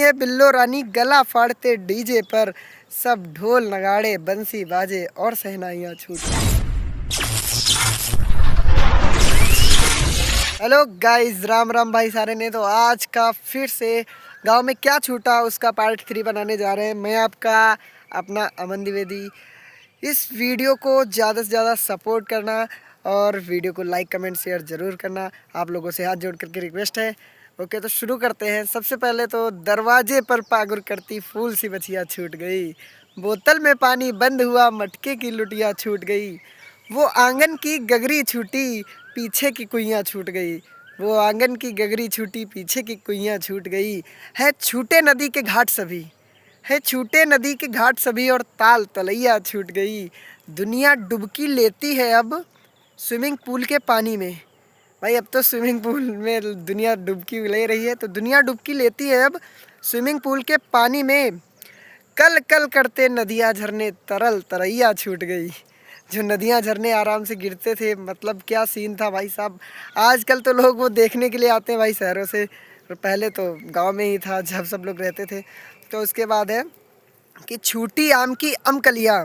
है बिल्लो रानी गला फाड़ते डीजे पर, सब ढोल नगाड़े बंसी बाजे और शहनाइयाँ छूटे। हेलो गाइस, राम राम भाई सारे ने। तो आज का फिर से गांव में क्या छूटा उसका पार्ट 3 बनाने जा रहे हैं। मैं आपका अपना अमन द्विवेदी। इस वीडियो को ज़्यादा से ज़्यादा सपोर्ट करना और वीडियो को लाइक कमेंट शेयर ज़रूर करना, आप लोगों से हाथ जोड़ करके रिक्वेस्ट है। ओके, तो शुरू करते हैं। सबसे पहले तो दरवाजे पर पागुर करती फूल सी बचिया छूट गई, बोतल में पानी बंद हुआ मटके की लुटिया छूट गई, वो आंगन की गगरी छूटी पीछे की कुइयाँ छूट गई, वो आंगन की गगरी छूटी पीछे की कुइयाँ छूट गई। है छूटे नदी के घाट सभी, है छूटे नदी के घाट सभी और ताल तलैया छूट गई। दुनिया डुबकी लेती है अब स्विमिंग पूल के पानी में। भाई अब तो स्विमिंग पूल में दुनिया डुबकी ले रही है, तो दुनिया डुबकी लेती है अब स्विमिंग पूल के पानी में। कल कल करते नदियाँ झरने तरल तरैया छूट गई। जो नदियाँ झरने आराम से गिरते थे, मतलब क्या सीन था भाई साहब। आजकल तो लोग वो देखने के लिए आते हैं भाई शहरों से, और पहले तो गांव में ही था जब सब लोग रहते थे। तो उसके बाद है कि छूटी आम की अमकलियाँ,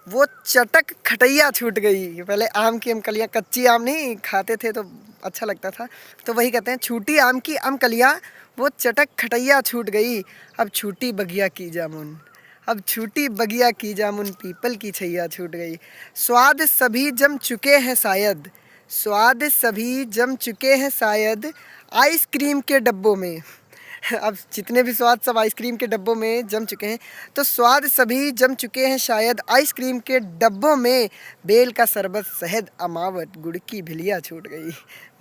वो चटक खटैया छूट गई। पहले आम की अमकलियाँ, कच्ची आम नहीं खाते थे तो अच्छा लगता था, तो वही कहते हैं छूटी आम की अमकलियाँ, वो चटक खटैया छूट गई। अब छूटी बगिया की जामुन, अब छूटी बगिया की जामुन पीपल की छैया छूट गई। स्वाद सभी जम चुके हैं शायद, स्वाद सभी जम चुके हैं शायद आइसक्रीम के डब्बों में। अब जितने भी स्वाद सब आइसक्रीम के डब्बों में जम चुके हैं, तो स्वाद सभी जम चुके हैं शायद आइसक्रीम के डब्बों में। बेल का शरबत शहद अमावट गुड़ की भिलिया छूट गई।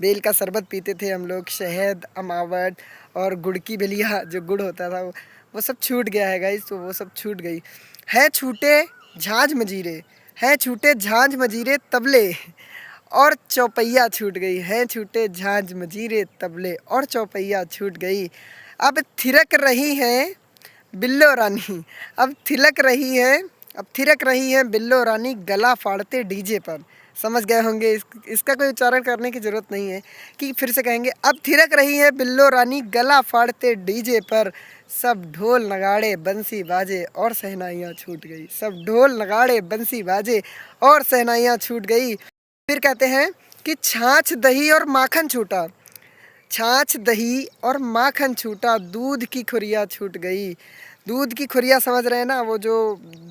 बेल का शरबत पीते थे हम लोग, शहद अमावट और गुड़ की भिलिया जो गुड़ होता था वो सब छूट गया है गाइस। तो वो सब छूट गई। है छूटे झांझ मजीरे, है छूटे झांझ मजीरे तबले और चौपैया छूट गई, है छूटे झांझ मजीरे तबले और चौपैया छूट गई। अब थिरक रही हैं बिल्लो रानी, अब थिलक रही है, अब थिरक रही है बिल्लो रानी गला फाड़ते डीजे पर। समझ गए होंगे, इसका कोई उच्चारण करने की ज़रूरत नहीं है कि फिर से कहेंगे। अब थिरक रही है बिल्लो रानी गला फाड़ते डीजे पर, सब ढोल नगाड़े बंसी बाजे और शहनाइयाँ छूट गई, सब ढोल नगाड़े बंसी बाजे और शहनाइयाँ छूट गई। फिर कहते हैं कि छाछ दही और माखन छूटा, छाछ दही और माखन छूटा, दूध की खुरिया छूट गई। दूध की खुरिया समझ रहे हैं ना, वो जो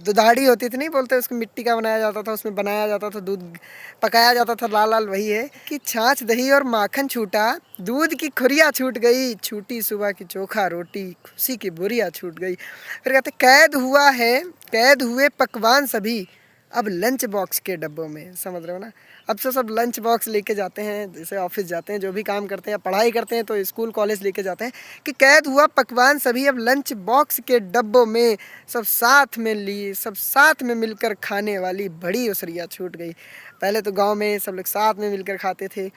दुधाड़ी होती थी, नहीं बोलते उसको, मिट्टी का बनाया जाता था, उसमें बनाया जाता था, दूध पकाया जाता था लाल लाल। वही है कि छाछ दही और माखन छूटा, दूध की खुरिया छूट गई, छूटी सुबह की चोखा रोटी, खुशी की बुरिया छूट गई। फिर कहते कैद हुआ है, कैद हुए पकवान सभी अब लंच बॉक्स के डब्बों में। समझ रहे हो ना, अब से सब लंच बॉक्स लेके जाते हैं, जैसे ऑफिस जाते हैं, जो भी काम करते हैं, पढ़ाई करते हैं तो स्कूल कॉलेज लेके जाते हैं। कि कैद हुआ पकवान सभी अब लंच बॉक्स के डब्बों में, सब साथ में ली, सब साथ में मिलकर खाने वाली बड़ी उसरिया छूट गई। पहले तो गांव में सब लोग साथ में मिलकर खाते थे,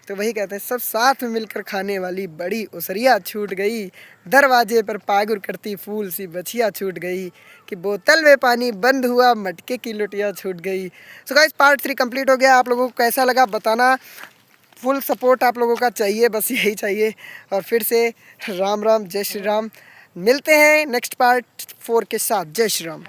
तो वही कहते हैं सब साथ में मिलकर खाने वाली बड़ी उसरिया छूट गई। दरवाजे पर पागुर करती फूल सी बचिया छूट गई, कि बोतल में पानी बंद हुआ मटके की लुटिया छूट गई। सो गाइस, पार्ट 3 कंप्लीट हो गया। आप लोगों को कैसा लगा बताना, फुल सपोर्ट आप लोगों का चाहिए, बस यही चाहिए। और फिर से राम राम, जय श्री राम। मिलते हैं नेक्स्ट पार्ट 4 के साथ। जय श्री राम।